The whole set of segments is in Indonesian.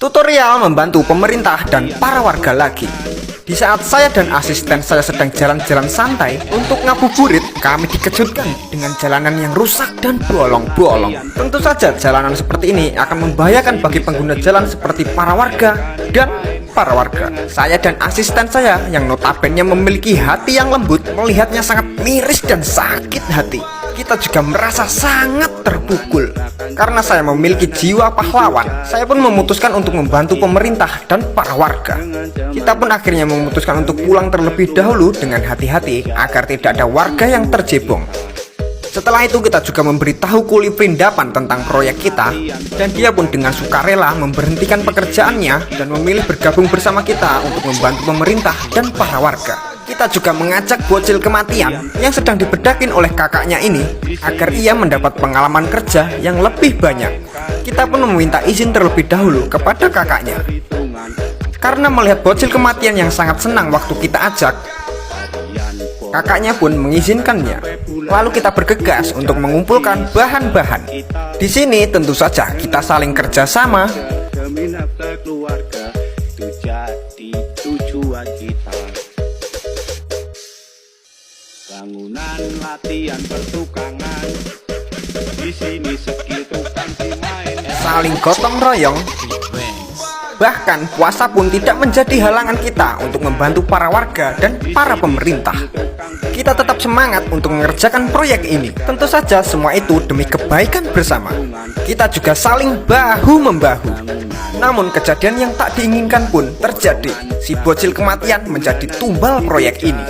Tutorial membantu pemerintah dan para warga lagi. Di saat saya dan asisten saya sedang jalan-jalan santai untuk ngabuburit, kami dikejutkan dengan jalanan yang rusak dan bolong-bolong. Tentu saja jalanan seperti ini akan membahayakan bagi pengguna jalan seperti para warga dan para warga. Saya dan asisten saya yang notabene memiliki hati yang lembut melihatnya sangat miris dan sakit hati. Kita juga merasa sangat terpukul. Karena saya memiliki jiwa pahlawan, saya pun memutuskan untuk membantu pemerintah dan para warga. Kita pun akhirnya memutuskan untuk pulang terlebih dahulu dengan hati-hati agar tidak ada warga yang terjebong. Setelah itu kita juga memberitahu kuli perindapan tentang proyek kita, dan dia pun dengan sukarela memberhentikan pekerjaannya dan memilih bergabung bersama kita untuk membantu pemerintah dan para warga. Kita juga mengajak bocil kematian yang sedang dibedakin oleh kakaknya ini agar ia mendapat pengalaman kerja yang lebih banyak. Kita pun meminta izin terlebih dahulu kepada kakaknya. Karena melihat bocil kematian yang sangat senang waktu kita ajak, kakaknya pun mengizinkannya. Lalu kita bergegas untuk mengumpulkan bahan-bahan. Di sini tentu saja kita saling kerjasama. Bangunan latihan pertukangan. Di sini skill tukang dimain. Saling gotong royong. Bahkan puasa pun tidak menjadi halangan kita untuk membantu para warga dan para pemerintah. Kita tetap semangat untuk mengerjakan proyek ini. Tentu saja semua itu demi kebaikan bersama. Kita juga saling bahu-membahu. Namun kejadian yang tak diinginkan pun terjadi. Si bocil kematian menjadi tumbal proyek ini.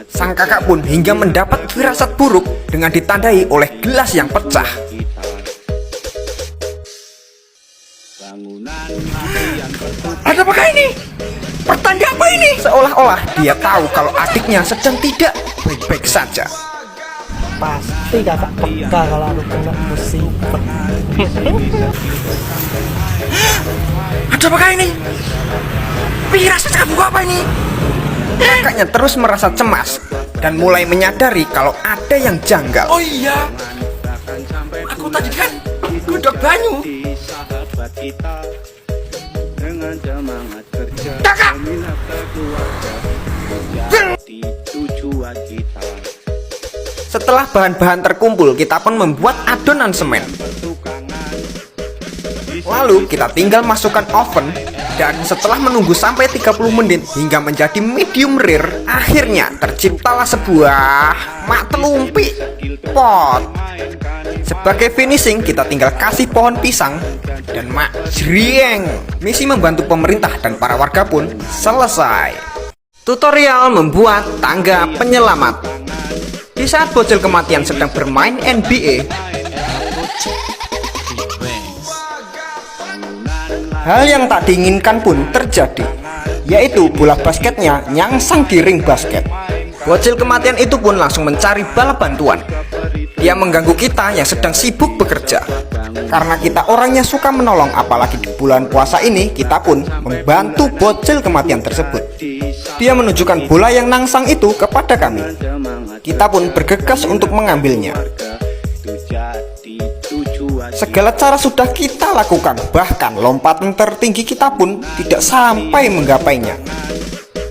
Sang kakak pun hingga mendapat firasat buruk dengan ditandai oleh gelas yang pecah. Ada apakah ini? Pertanda apa ini? Seolah-olah dia tahu kalau adiknya sedang tidak baik-baik saja. Pasti kakak peka kalau aku kena musibah. Ada apakah ini? Firasat kamu apa ini? Kakaknya terus merasa cemas dan mulai menyadari kalau ada yang janggal. Oh iya, aku tadi kan godok banyu. Kakak! Setelah bahan-bahan terkumpul, kita pun membuat adonan semen. Lalu kita tinggal masukkan oven, dan setelah menunggu sampai 30 menit hingga menjadi medium rare, akhirnya terciptalah sebuah mak telumpi pot. Sebagai finishing, kita tinggal kasih pohon pisang dan mak jrieng. Misi membantu pemerintah dan para warga pun selesai. Tutorial membuat tangga penyelamat. Di saat bocil kematian sedang bermain NBA, hal yang tak diinginkan pun terjadi, yaitu bola basketnya nyangsang di ring basket. Bocil kematian itu pun langsung mencari bala bantuan. Dia mengganggu kita yang sedang sibuk bekerja. Karena kita orangnya suka menolong, apalagi di bulan puasa ini, kita pun membantu bocil kematian tersebut. Dia menunjukkan bola yang nangsang itu kepada kami. Kita pun bergegas untuk mengambilnya. Segala cara sudah kita lakukan, bahkan lompatan tertinggi kita pun tidak sampai menggapainya.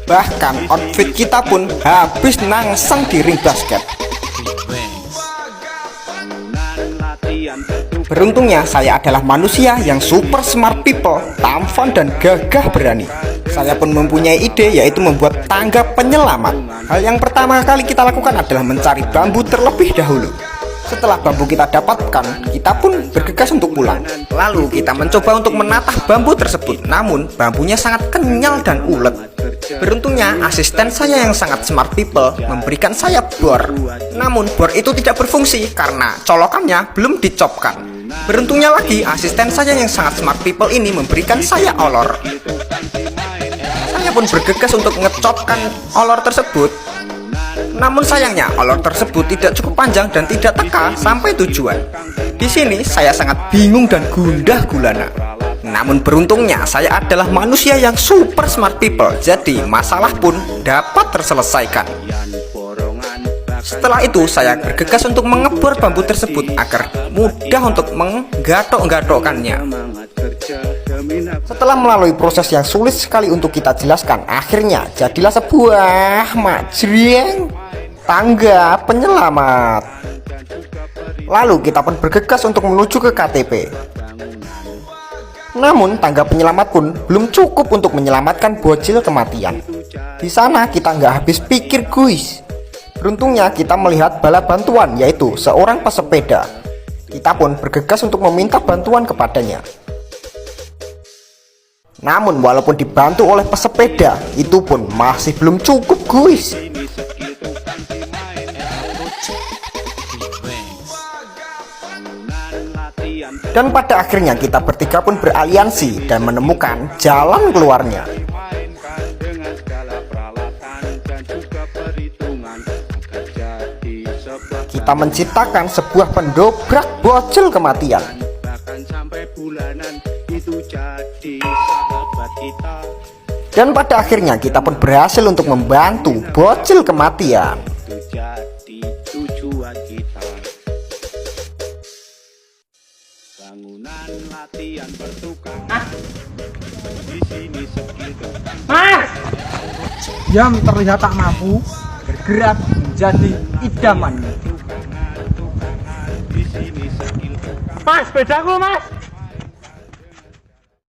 Bahkan outfit kita pun habis nangsang di ring basket. Beruntungnya saya adalah manusia yang super smart people, tampan dan gagah berani. Saya pun mempunyai ide, yaitu membuat tangga penyelamat. Hal yang pertama kali kita lakukan adalah mencari bambu terlebih dahulu. Setelah bambu kita dapatkan, kita pun bergegas untuk pulang. Lalu kita mencoba untuk menatah bambu tersebut, namun bambunya sangat kenyal dan ulet. Beruntungnya asisten saya yang sangat smart people memberikan saya bor. Namun bor itu tidak berfungsi karena colokannya belum dicopkan. Beruntungnya lagi asisten saya yang sangat smart people ini memberikan saya olor. Saya pun bergegas untuk ngecopkan olor tersebut. Namun sayangnya olor tersebut tidak cukup panjang dan tidak teka sampai tujuan. Di sini saya sangat bingung dan gundah gulana. Namun beruntungnya saya adalah manusia yang super smart people, jadi masalah pun dapat terselesaikan. Setelah itu saya bergegas untuk mengebor bambu tersebut agar mudah untuk menggatok-gatokkannya. Semangat kerja demi nafsu. Setelah melalui proses yang sulit sekali untuk kita jelaskan, akhirnya jadilah sebuah majreng tangga penyelamat. Lalu kita pun bergegas untuk menuju ke KTP. Namun tangga penyelamat pun belum cukup untuk menyelamatkan bocil kematian. Di sana kita nggak habis pikir guys. Beruntungnya kita melihat bala bantuan, yaitu seorang pesepeda. Kita pun bergegas untuk meminta bantuan kepadanya. Namun walaupun dibantu oleh pesepeda, itu pun masih belum cukup guys. Ini skill tukang si main bangunan latihan Dan pada akhirnya kita bertiga pun beraliansi dan menemukan jalan keluarnya. dimainkan dengan segala peralatan dan juga perhitungan agar jadi sebuah Kita menciptakan sebuah pendobrak bocil kematian. bahkan sampai bulanan itu jadi sahabat kita. Dan pada akhirnya kita pun berhasil untuk membantu bocil kematian. Itu jadi tujuan kita. Bangunan latihan bertukang. Di sini skill tukang. Mas! Diam terlihat tak mampu bergerak menjadi idamannya. Di sini skill tukang. Mas, bedaku mas!